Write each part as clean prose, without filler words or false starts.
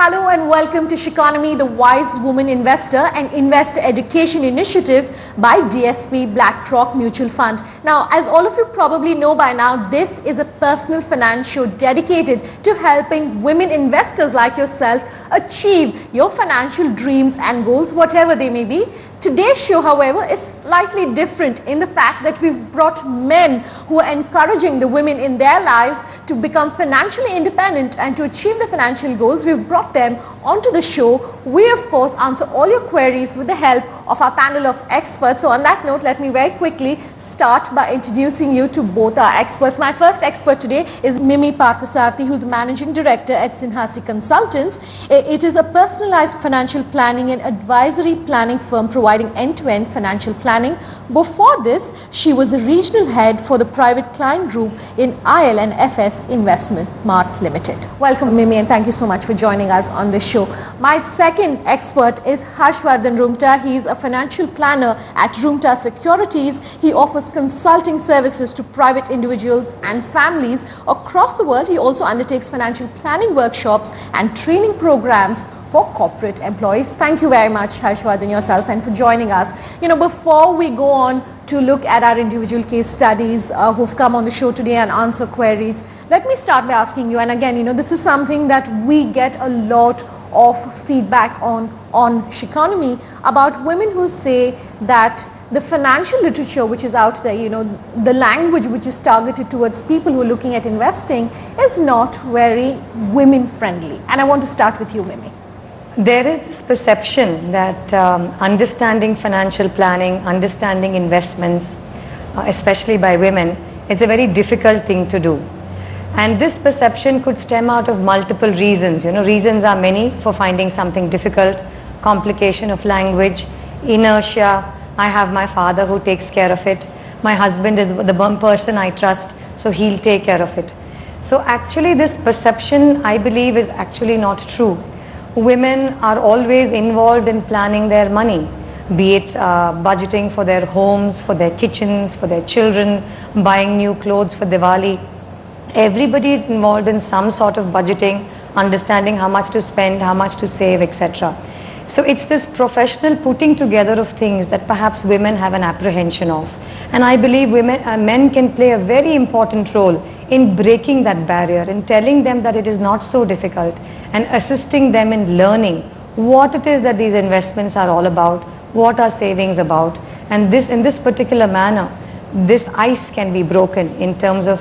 Hello and welcome to Sheconomy, the Wise Woman Investor and Investor Education Initiative by DSP BlackRock Mutual Fund. Now, as all of you probably know by now, this is a personal finance show dedicated to helping women investors like yourself achieve your financial dreams and goals, whatever they may be. Today's show, however, is slightly different in the fact that we've brought men who are encouraging the women in their lives to become financially independent and to achieve the financial goals. We've brought them onto the show. We, of course, answer all your queries with the help of our panel of experts. So on that note, let me very quickly start by introducing you to both our experts. My first expert today is Mimi Parthasarathy, who's the Managing Director at Sinhasi Consultants. It is a personalized financial planning and advisory planning firm providing end-to-end financial planning. Before this, she was the regional head for the private client group in IL and FS Investment Mart Limited. Welcome, Mimi, and thank you so much for joining us on this show. My second expert is Harshvardhan Roongta. He is a financial planner at Roongta Securities. He offers consulting services to private individuals and families across the world. He also undertakes financial planning workshops and training programs for corporate employees. Thank you very much, Harshvardhan, yourself, and for joining us. Before we go on to look at our individual case studies who've come on the show today and answer queries, let me start by asking you, and again, this is something that we get a lot of feedback on Sheconomy about women who say that the financial literature which is out there, the language which is targeted towards people who are looking at investing is not very women friendly. And I want to start with you, Mimi. There is this perception that understanding financial planning, understanding investments, especially by women, is a very difficult thing to do. And this perception could stem out of multiple reasons. Reasons are many for finding something difficult: complication of language, inertia. I have my father who takes care of it. My husband is the one person I trust, so he'll take care of it. So actually this perception, I believe, is actually not true. Women are always involved in planning their money, be it budgeting for their homes, for their kitchens, for their children, buying new clothes for Diwali. Everybody is involved in some sort of budgeting, understanding how much to spend, how much to save, etc. So it's this professional putting together of things that perhaps women have an apprehension of. And I believe men can play a very important role in breaking that barrier, in telling them that it is not so difficult, and assisting them in learning what it is that these investments are all about, what are savings about. And in this particular manner, this ice can be broken in terms of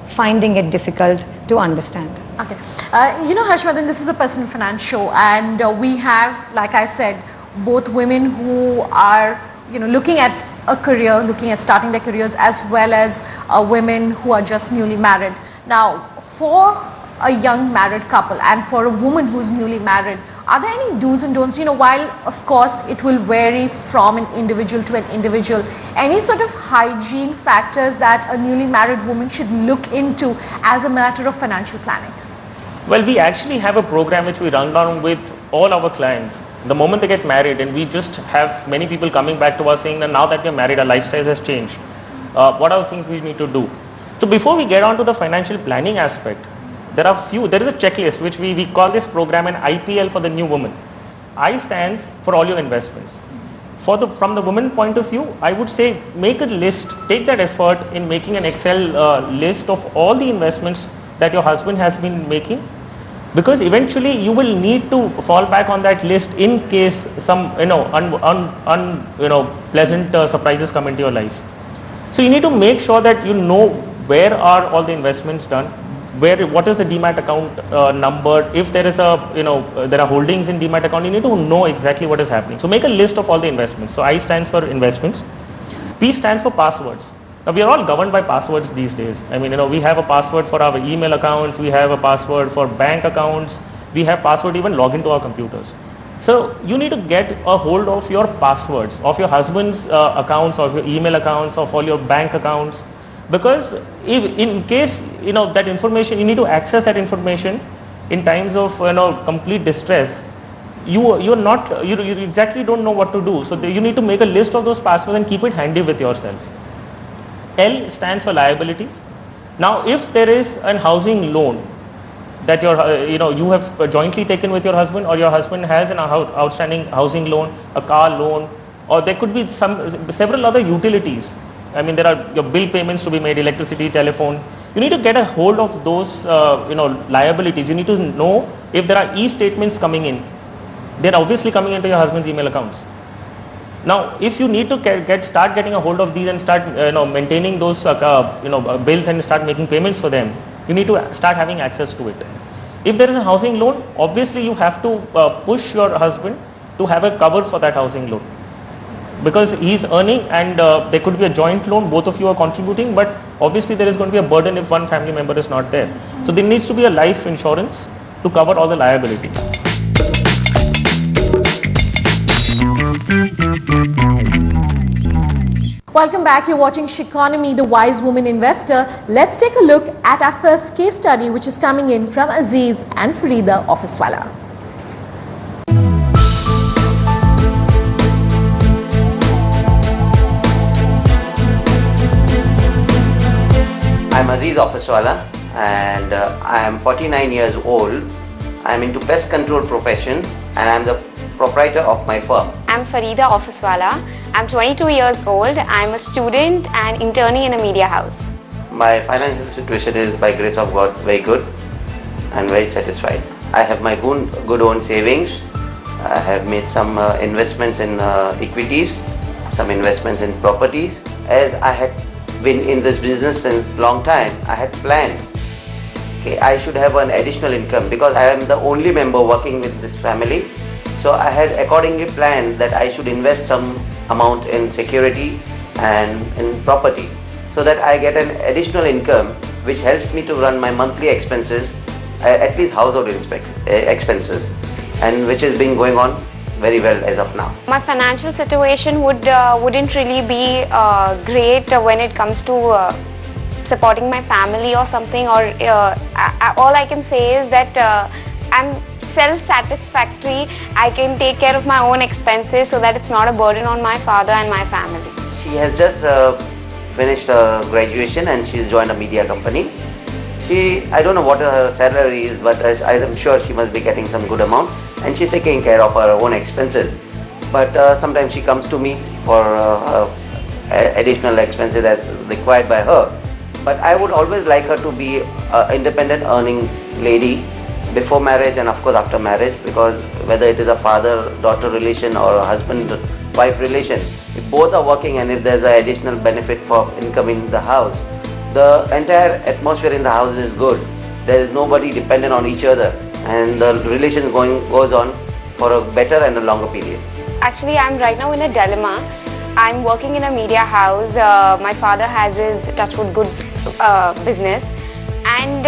finding it difficult to understand. Okay. Harshvardhan, this is a personal finance show, and we have, like I said, both women who are, looking at a career, looking at starting their careers, as well as women who are just newly married. Now, for a young married couple and for a woman who's newly married, are there any do's and don'ts? While of course it will vary from an individual to an individual, any sort of hygiene factors that a newly married woman should look into as a matter of financial planning? Well, we actually have a program which we run down with all our clients the moment they get married, and we just have many people coming back to us saying that now that we are married, our lifestyle has changed. What are the things we need to do? So before we get on to the financial planning aspect, there is a checklist which we call this program an IPL for the new woman. I stands for all your investments. From the woman point of view, I would say make a list, take that effort in making an Excel list of all the investments that your husband has been making, because eventually you will need to fall back on that list in case some pleasant surprises come into your life. So you need to make sure that you know where are all the investments done, what is the demat account number. If there is there are holdings in demat account, you need to know exactly what is happening. So make a list of all the investments. So I stands for investments, P stands for passwords. Now we are all governed by passwords these days. We have a password for our email accounts, we have a password for bank accounts, we have password even log into our computers. So you need to get a hold of your passwords of your husband's accounts, of your email accounts, of all your bank accounts, because if in case that information, you need to access that information in times of complete distress. You exactly don't know what to do. So you need to make a list of those passwords and keep it handy with yourself. L stands for liabilities. Now if there is an housing loan that you have jointly taken with your husband, or your husband has an outstanding housing loan, a car loan, or there could be several other utilities. I mean, there are your bill payments to be made, electricity, telephone. You need to get a hold of those liabilities. You need to know if there are e-statements coming in. They're obviously coming into your husband's email accounts. Now, if you need to start getting a hold of these and start maintaining those bills and start making payments for them, you need to start having access to it. If there is a housing loan, obviously you have to push your husband to have a cover for that housing loan, because he's earning, and there could be a joint loan, both of you are contributing, but obviously there is going to be a burden if one family member is not there. So there needs to be a life insurance to cover all the liabilities. Welcome back. You're watching Sheconomy, the Wise Woman Investor. Let's take a look at our first case study, which is coming in from Aziz and Farida Officewala. I'm Aziz Officewala, and I am 49 years old. I am into pest control profession, and I am the proprietor of my firm. I'm Farida Officewala. I'm 22 years old. I'm a student and interning in a media house. My financial situation is, by grace of God, very good and very satisfied. I have my good own savings. I have made some investments in equities, some investments in properties. As I had been in this business since long time, I had planned, okay, I should have an additional income because I am the only member working with this family. So I had accordingly planned that I should invest some amount in security and in property, so that I get an additional income which helps me to run my monthly expenses, at least household expenses, and which has been going on very well as of now. My financial situation wouldn't really be great when it comes to supporting my family or something, or all I can say is that I'm self-satisfactory. I can take care of my own expenses so that it's not a burden on my father and my family. She has just finished graduation and she's joined a media company. I don't know what her salary is, but I'm sure she must be getting some good amount, and she's taking care of her own expenses. But sometimes she comes to me for additional expenses as required by her. But I would always like her to be an independent earning lady before marriage and of course after marriage, because whether it is a father-daughter relation or a husband-wife relation, if both are working and if there's an additional benefit for income in the house, the entire atmosphere in the house is good. There is nobody dependent on each other, and the relation goes on for a better and a longer period. Actually, I'm right now in a dilemma. I'm working in a media house. My father has his touchwood good business, and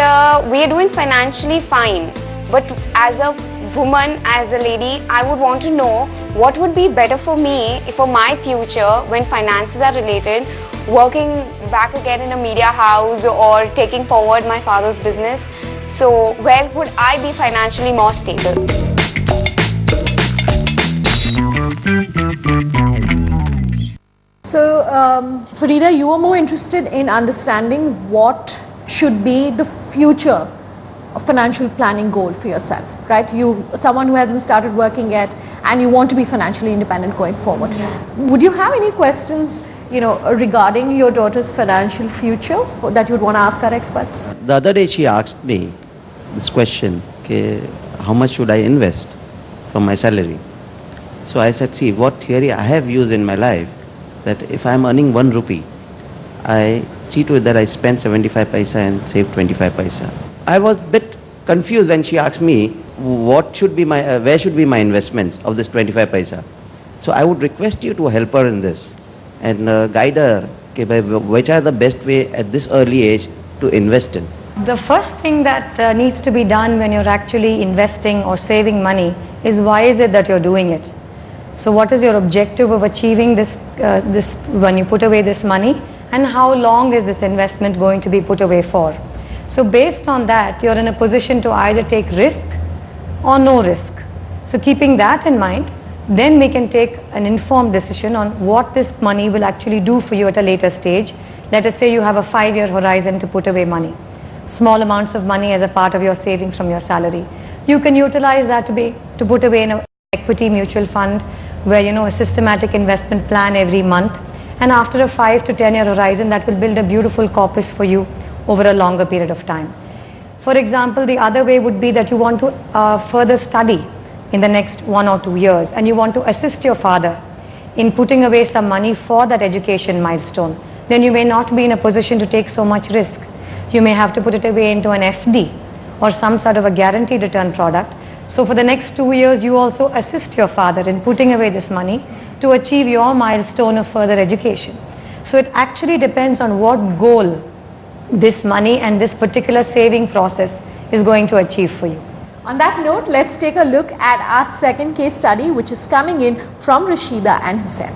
we are doing financially fine. But as a woman, as a lady, I would want to know what would be better for me for my future when finances are related, working back again in a media house or taking forward my father's business. So where would I be financially more stable? So, Farida, you are more interested in understanding what should be the future financial planning goal for yourself, right? Someone who hasn't started working yet, and you want to be financially independent going forward. Would you have any questions, regarding your daughter's financial future that you would want to ask our experts? The other day she asked me this question, okay, how much should I invest from my salary? So I said, see, what theory I have used in my life, that if I am earning 1 rupee, I see to it that I spend 75 paisa and save 25 paisa. I was a bit confused when she asked me what should be where should be my investments of this 25 paisa. So I would request you to help her in this and guide her, okay, by which are the best way at this early age to invest in. The first thing that needs to be done when you're actually investing or saving money is why is it that you're doing it? So what is your objective of achieving this when you put away this money, and how long is this investment going to be put away for? So based on that, you're in a position to either take risk or no risk. So keeping that in mind, then we can take an informed decision on what this money will actually do for you at a later stage. Let us say you have a 5-year horizon to put away money. small amounts of money as a part of your savings from your salary. You can utilize that to put away in an equity mutual fund where a systematic investment plan every month, and after a 5 to 10 year horizon that will build a beautiful corpus for you over a longer period of time. For example, the other way would be that you want to further study in the next 1 or 2 years and you want to assist your father in putting away some money for that education milestone. Then you may not be in a position to take so much risk. You may have to put it away into an FD or some sort of a guaranteed return product. So for the next 2 years, you also assist your father in putting away this money to achieve your milestone of further education. So it actually depends on what goal this money and this particular saving process is going to achieve for you. On that note, let's take a look at our second case study, which is coming in from Rashida and Hussain.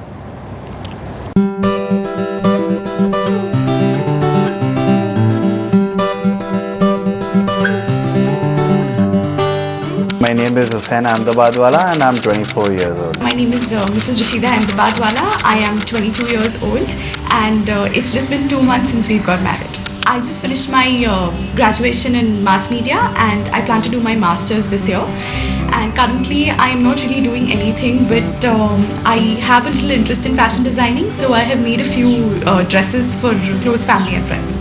My name is Hussain Ahmedabadwala and I'm 24 years old. My name is Mrs. Rashida Ahmedabadwala. I am 22 years old and it's just been 2 months since we got married. I just finished my graduation in mass media and I plan to do my masters this year. And currently I am not really doing anything, but I have a little interest in fashion designing, so I have made a few dresses for close family and friends.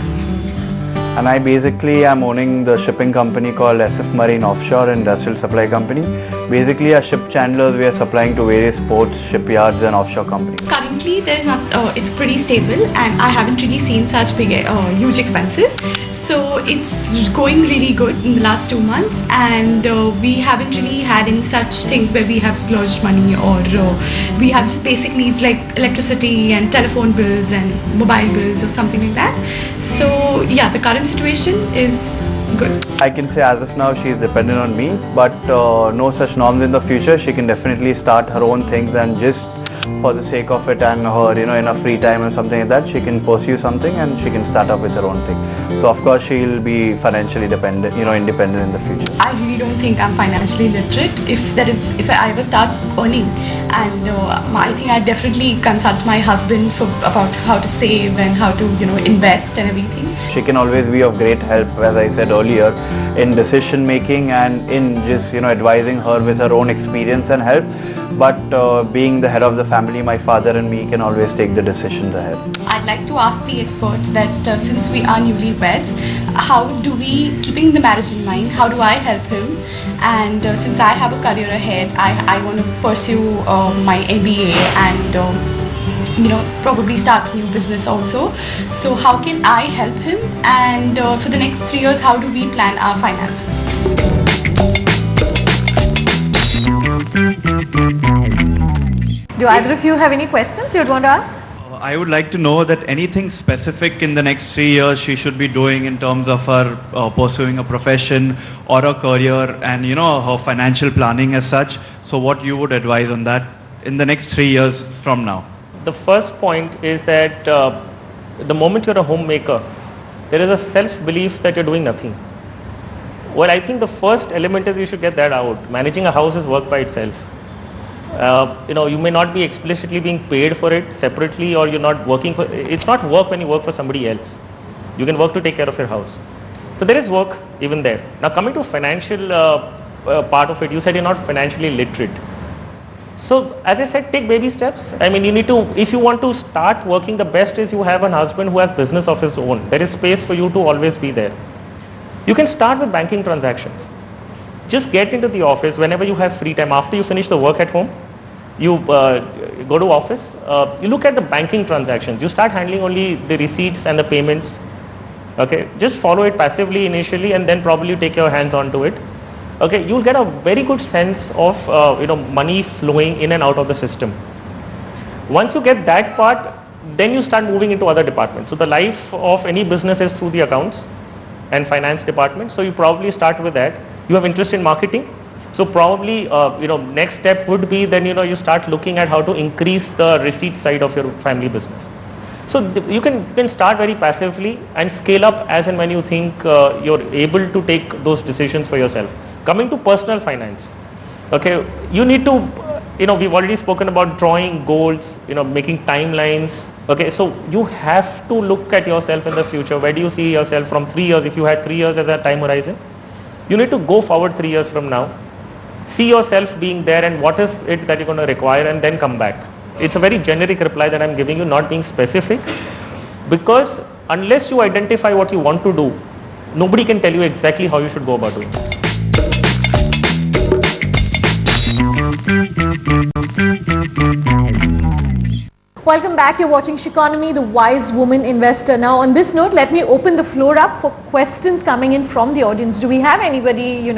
And I basically am owning the shipping company called SF Marine Offshore Industrial Supply Company. Basically, our ship chandlers we are supplying to various ports, shipyards and offshore companies. Currently, there's not. It's pretty stable, and I haven't really seen such big, huge expenses. So it's going really good in the last 2 months, and we haven't really had any such things where we have splurged money or we have just basic needs like electricity and telephone bills and mobile bills or something like that. So yeah, the current situation is good. I can say as of now she is dependent on me, but no such norms in the future. She can definitely start her own things and just for the sake of it and her, in her free time or something like that, she can pursue something and she can start up with her own thing. So of course she'll be financially dependent, independent in the future. I really don't think I'm financially literate. If I ever start earning, and I think I definitely consult my husband about how to save and how to invest and everything. She can always be of great help, as I said earlier, in decision making and in just advising her with her own experience and help. But being the head of the family, my father and me can always take the decisions ahead. I'd like to ask the expert that since we are newlyweds, how do we, keeping the marriage in mind, how do I help him? And since I have a career ahead, I want to pursue my MBA and probably start a new business also. So how can I help him? And for the next 3 years, how do we plan our finances? Do either of you have any questions you'd want to ask? I would like to know that anything specific in the next 3 years she should be doing in terms of her pursuing a profession or a career and her financial planning as such. So what you would advise on that in the next 3 years from now? The first point is that the moment you're a homemaker, there is a self-belief that you're doing nothing. Well, I think the first element is you should get that out. Managing a house is work by itself. You may not be explicitly being paid for it separately, or you're not working for, it's not work when you work for somebody else. You can work to take care of your house. So there is work even there. Now coming to financial part of it, you said you're not financially literate. So as I said, take baby steps. I mean, you need to, if you want to start working, the best is you have a husband who has business of his own. There is space for you to always be there. You can start with banking transactions. Just get into the office whenever you have free time. After you finish the work at home, you go to office, you look at the banking transactions. You start handling only the receipts and the payments. Okay, just follow it passively initially and then probably take your hands onto it. Okay, you'll get a very good sense of money flowing in and out of the system. Once you get that part, then you start moving into other departments. So the life of any business is through the accounts and finance department. So you probably start with that. You have interest in marketing. So probably next step would be then you start looking at how to increase the receipt side of your family business. So you can start very passively and scale up as and when you think you're able to take those decisions for yourself. Coming to personal finance, okay, you need to we've already spoken about drawing goals, making timelines. Okay, so you have to look at yourself in the future. Where do you see yourself from 3 years? If you had 3 years as a time horizon, you need to go forward 3 years from now. See yourself being there and what is it that you're going to require, and then come back. It's a very generic reply that I'm giving you, not being specific, because unless you identify what you want to do, nobody can tell you exactly how you should go about doing it. Welcome back. You're watching Sheconomy, the wise woman investor. Now, on this note, let me open the floor up for questions coming in from the audience. Do we have anybody,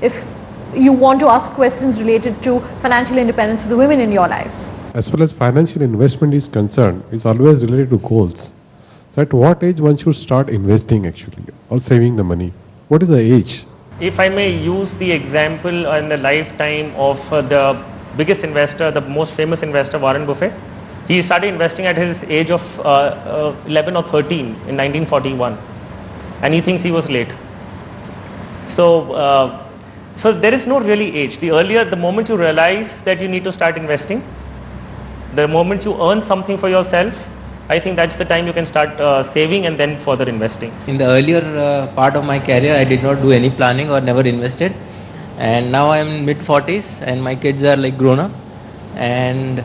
if you want to ask questions related to financial independence for the women in your lives? As far as financial investment is concerned, it's always related to goals. So at what age one should start investing actually, or saving the money? What is the age? If I may use the example in the lifetime of the biggest investor, the most famous investor, Warren Buffett. He started investing at his age of 11 or 13 in 1941, and he thinks he was late. So, so there is no really age. The moment you realize that you need to start investing, the moment you earn something for yourself, I think that's the time you can start saving and then further investing. In the earlier part of my career, I did not do any planning or never invested, and now I am in mid-40s and my kids are like grown up, and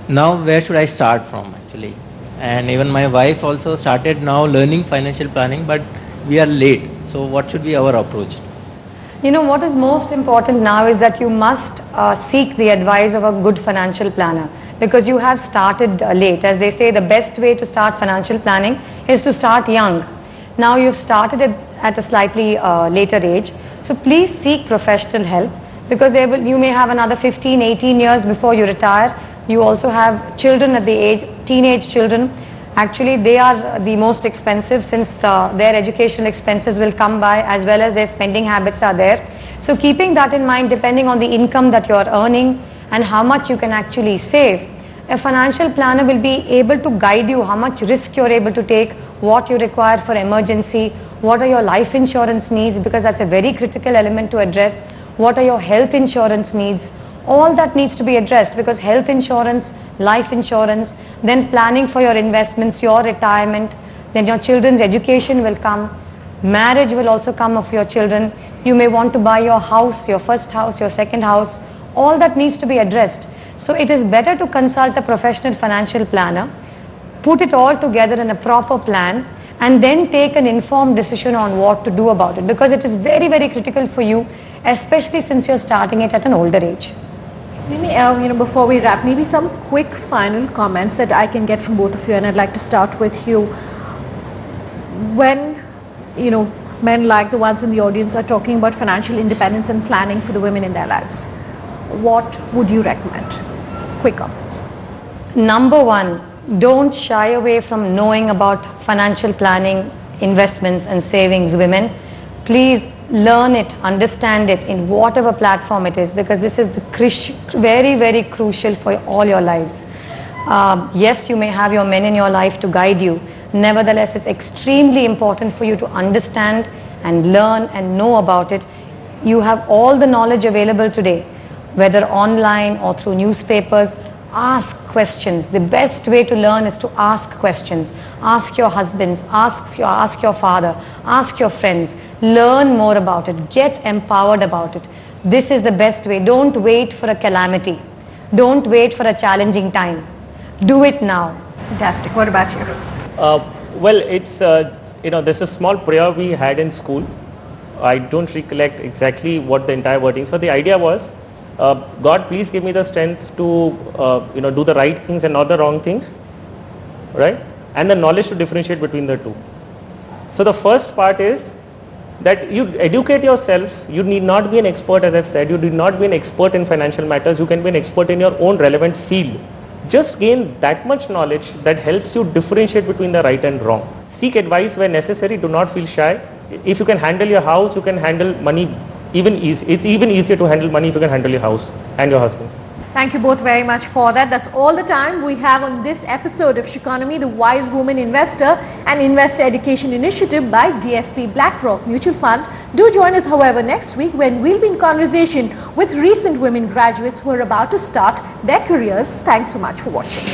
now where should I start from actually? And even my wife also started now learning financial planning, but we are late. So what should be our approach? What is most important now is that you must seek the advice of a good financial planner, because you have started late. As they say, the best way to start financial planning is to start young. Now you've started it at a slightly later age. So please seek professional help, because you may have another 15, 18 years before you retire. You also have children at the age, teenage children. Actually, they are the most expensive, since their educational expenses will come by, as well as their spending habits are there. So keeping that in mind, depending on the income that you are earning and how much you can actually save, a financial planner will be able to guide you how much risk you're able to take, what you require for emergency, what are your life insurance needs, because that's a very critical element to address. What are your health insurance needs? All that needs to be addressed, because health insurance, life insurance, then planning for your investments, your retirement, then your children's education will come, marriage will also come of your children. You may want to buy your house, your first house, your second house. All that needs to be addressed. So it is better to consult a professional financial planner, put it all together in a proper plan, and then take an informed decision on what to do about it, because it is very, very critical for you, especially since you're starting it at an older age. Maybe, before we wrap, maybe some quick final comments that I can get from both of you, and I'd like to start with you. When, men like the ones in the audience are talking about financial independence and planning for the women in their lives, what would you recommend? Quick comments. Number one, don't shy away from knowing about financial planning, investments and savings, women. Please learn it, understand it in whatever platform it is, because this is very, very crucial for all your lives. Yes, you may have your men in your life to guide you. Nevertheless, it's extremely important for you to understand and learn and know about it. You have all the knowledge available today, whether online or through newspapers. Ask questions. The best way to learn is to ask questions. Ask your husbands, ask your father, ask your friends. Learn more about it. Get empowered about it. This is the best way. Don't wait for a calamity. Don't wait for a challenging time. Do it now. Fantastic. What about you? Well, it's, there's a small prayer we had in school. I don't recollect exactly what the entire wordings were. The idea was, God, please give me the strength to, do the right things and not the wrong things, right? And the knowledge to differentiate between the two. So the first part is that you educate yourself. You need not be an expert, as I've said. You need not be an expert in financial matters. You can be an expert in your own relevant field. Just gain that much knowledge that helps you differentiate between the right and wrong. Seek advice where necessary. Do not feel shy. If you can handle your house, you can handle money. It's even easier to handle money if you can handle your house and your husband. Thank you both very much for that. That's all the time we have on this episode of Sheconomy, the Wise Woman Investor and Investor Education Initiative by DSP BlackRock Mutual Fund. Do join us, however, next week when we'll be in conversation with recent women graduates who are about to start their careers. Thanks so much for watching.